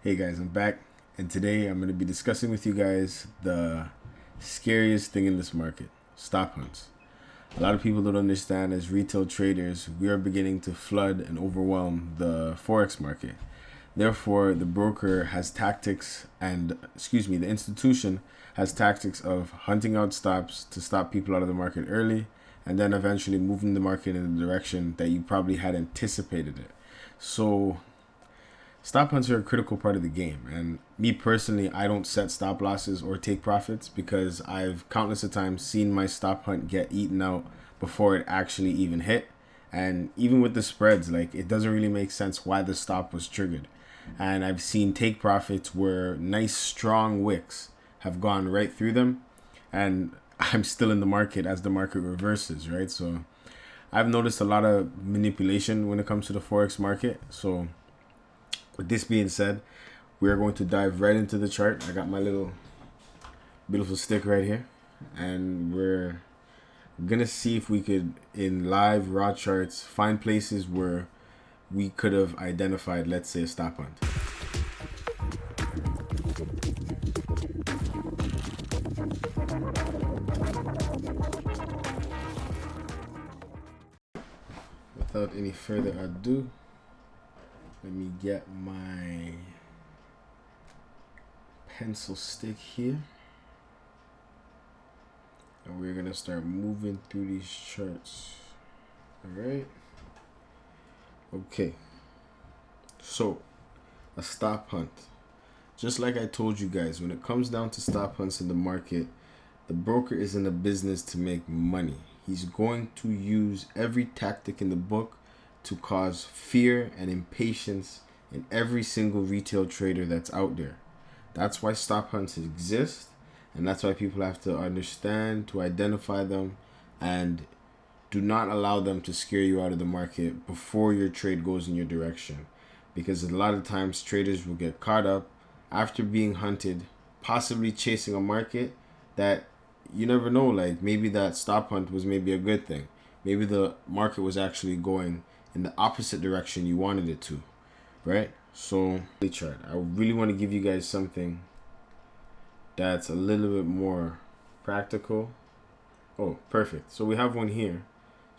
Hey guys, I'm back, and today I'm going to be discussing with you guys the scariest thing in this market, stop hunts. A lot of people don't understand, as retail traders, we are beginning to flood and overwhelm the forex market. Therefore, the broker has tactics, the institution has tactics of hunting out stops to stop people out of the market early, and then eventually moving the market in the direction that you probably had anticipated it. So stop hunts are a critical part of the game, and me personally, I don't set stop losses or take profits because I've countless of times seen my stop hunt get eaten out before it actually even hit. And even with the spreads, like, it doesn't really make sense why the stop was triggered. And I've seen take profits where nice strong wicks have gone right through them, and I'm still in the market as the market reverses, right? So I've noticed a lot of manipulation when it comes to the forex market. So with this being said, we are going to dive right into the chart. I got my little beautiful stick right here, and we're gonna see if we could, in live raw charts, find places where we could have identified, let's say, a stop hunt. Without any further ado, let me get my pencil stick here, and we're gonna start moving through these charts. All right. Okay. So, a stop hunt. Just like I told you guys, when it comes down to stop hunts in the market, the broker is in a business to make money. He's going to use every tactic in the book to cause fear and impatience in every single retail trader that's out there. That's why stop hunts exist, and that's why people have to understand to identify them, and do not allow them to scare you out of the market before your trade goes in your direction. Because a lot of times traders will get caught up after being hunted, possibly chasing a market that you never know. Like, maybe that stop hunt was maybe a good thing. Maybe the market was actually going in the opposite direction you wanted it to, right? So, chart. I really want to give you guys something that's a little bit more practical. Oh, perfect. So we have one here.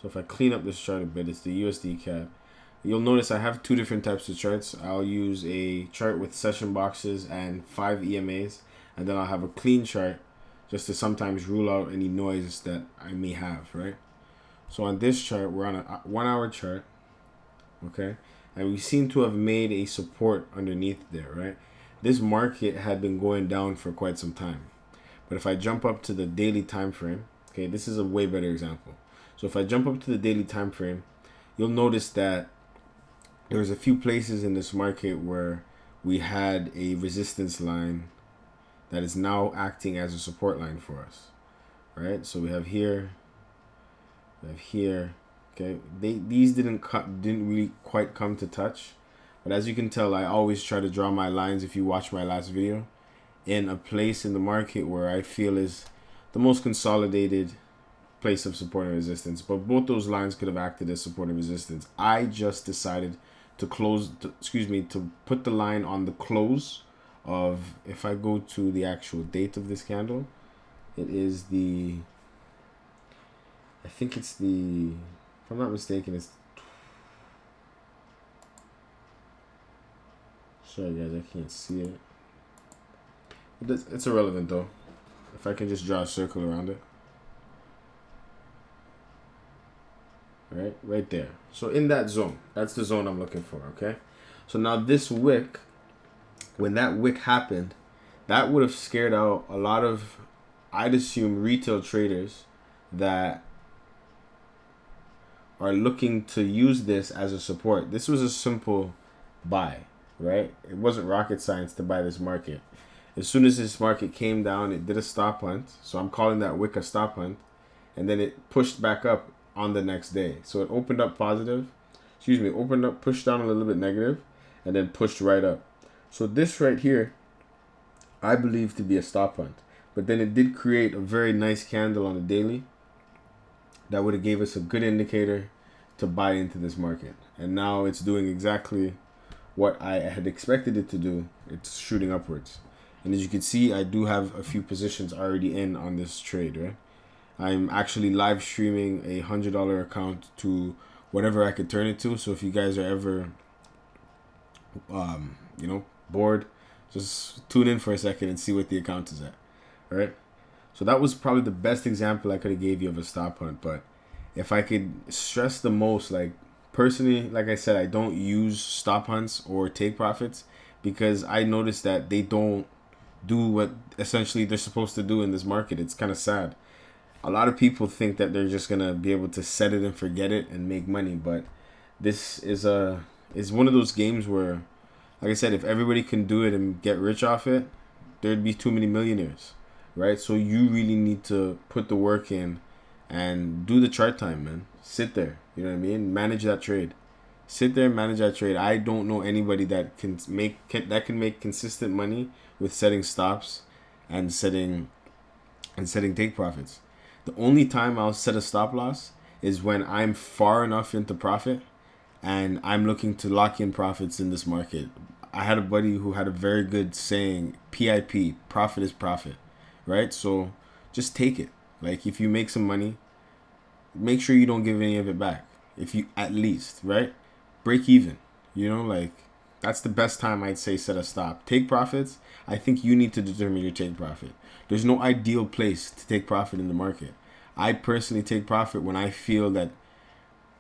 So if I clean up this chart a bit, it's the USD CAD. You'll notice I have two different types of charts. I'll use a chart with session boxes and 5 EMAs, and then I'll have a clean chart just to sometimes rule out any noise that I may have, right? So on this chart, we're on a 1 hour chart, okay? And we seem to have made a support underneath there, right? This market had been going down for quite some time. But if I jump up to the daily time frame, okay, this is a way better example. So if I jump up to the daily time frame, you'll notice that there's a few places in this market where we had a resistance line that is now acting as a support line for us, right? So we have here, okay. These didn't really quite come to touch, but as you can tell, I always try to draw my lines, if you watch my last video, in a place in the market where I feel is the most consolidated place of support and resistance. But both those lines could have acted as support and resistance. I just decided to to put the line on the close of, if I go to the actual date of this candle, it is the, I think it's the, if I'm not mistaken, it's, sorry guys, I can't see it. It's irrelevant though. If I can just draw a circle around it. Right there. So in that zone, that's the zone I'm looking for, okay? So now this wick, when that wick happened, that would have scared out a lot of, I'd assume, retail traders that are looking to use this as a support. This was a simple buy, right? It wasn't rocket science to buy this market. As soon as this market came down, it did a stop hunt. So I'm calling that wick a stop hunt. And then it pushed back up on the next day. So it opened up positive, pushed down a little bit negative, and then pushed right up. So this right here, I believe to be a stop hunt. But then it did create a very nice candle on the daily that would have gave us a good indicator to buy into this market. And now it's doing exactly what I had expected it to do, it's shooting upwards. And as you can see, I do have a few positions already in on this trade, right? I'm actually live streaming a $100 account to whatever I could turn it to. So if you guys are ever, bored, just tune in for a second and see what the account is at. All right. So that was probably the best example I could have gave you of a stop hunt. But if I could stress the most, like personally, like I said, I don't use stop hunts or take profits because I noticed that they don't do what essentially they're supposed to do in this market. It's kind of sad. A lot of people think that they're just gonna be able to set it and forget it and make money, but this is one of those games where, like I said, if everybody can do it and get rich off it, there'd be too many millionaires, right? So you really need to put the work in and do the chart time, man. Sit there, you know what I mean? Manage that trade. Sit there and manage that trade. I don't know anybody that can make consistent money with setting stops and setting take profits. The only time I'll set a stop loss is when I'm far enough into profit and I'm looking to lock in profits in this market. I had a buddy who had a very good saying, PIP, profit is profit, right? So just take it. Like if you make some money, make sure you don't give any of it back. If you at least, right? Break even. Like that's the best time I'd say set a stop. Take profits. I think you need to determine your take profit. There's no ideal place to take profit in the market. I personally take profit when I feel that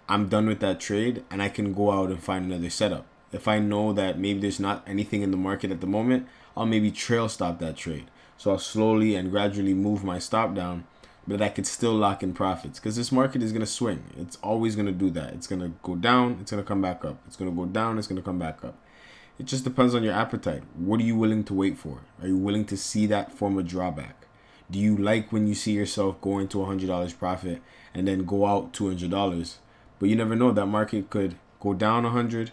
I'm done with that trade and I can go out and find another setup. If I know that maybe there's not anything in the market at the moment, I'll maybe trail stop that trade. So I'll slowly and gradually move my stop down, but I could still lock in profits because this market is going to swing. It's always going to do that. It's going to go down. It's going to come back up. It's going to go down. It's going to come back up. It just depends on your appetite. What are you willing to wait for? Are you willing to see that form of drawback? Do you like when you see yourself going to $100 profit and then go out $200? But you never know, that market could go down 100,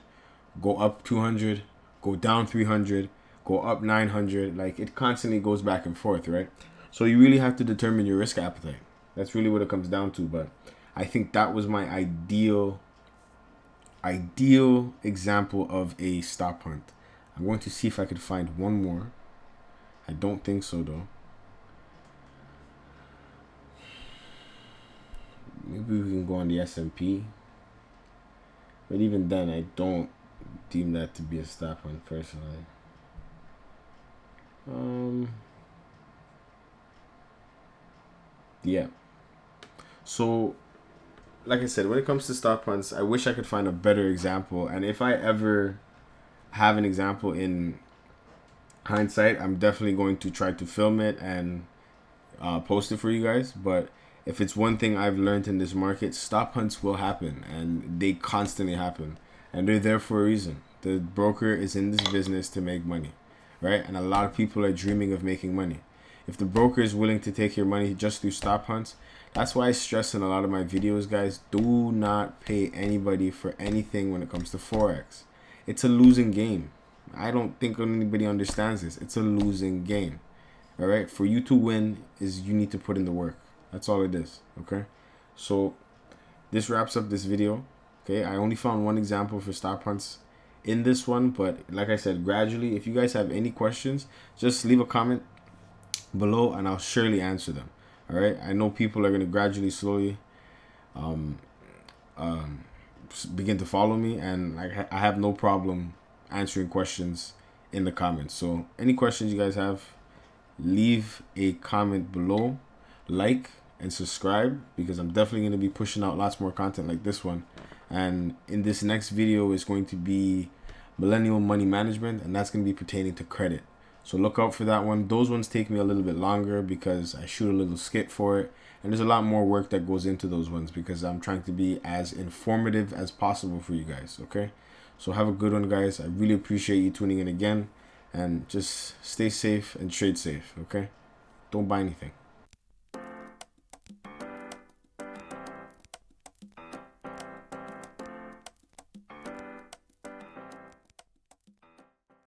go up 200, go down 300, go up 900. Like it constantly goes back and forth, right? So you really have to determine your risk appetite. That's really what it comes down to. But I think that was my ideal example of a stop hunt. I'm going to see if I could find one more. I don't think so though. Maybe we can go on the S&P. But even then, I don't deem that to be a stop hunt personally. Yeah. So, like I said, when it comes to stop hunts, I wish I could find a better example. And if I ever have an example in hindsight, I'm definitely going to try to film it and post it for you guys. But if it's one thing I've learned in this market, stop hunts will happen, and they constantly happen, and they're there for a reason. The broker is in this business to make money, right? And a lot of people are dreaming of making money. If the broker is willing to take your money just through stop hunts, that's why I stress in a lot of my videos, guys, do not pay anybody for anything when it comes to Forex. It's a losing game. I don't think anybody understands this. It's a losing game. All right? For you to win is you need to put in the work. That's all it is, okay? So this wraps up this video, okay? I only found one example for stop hunts in this one, but like I said, gradually, if you guys have any questions, just leave a comment below and I'll surely answer them, all right? I know people are going to gradually, slowly begin to follow me, and I have no problem answering questions in the comments. So any questions you guys have, leave a comment below, like and subscribe, because I'm definitely going to be pushing out lots more content like this one. And in this next video is going to be millennial money management, and that's going to be pertaining to credit. So look out for that one. Those ones take me a little bit longer because I shoot a little skit for it, and there's a lot more work that goes into those ones because I'm trying to be as informative as possible for you guys, okay? So have a good one, guys. I really appreciate you tuning in again, and just stay safe and trade safe, okay? Don't buy anything.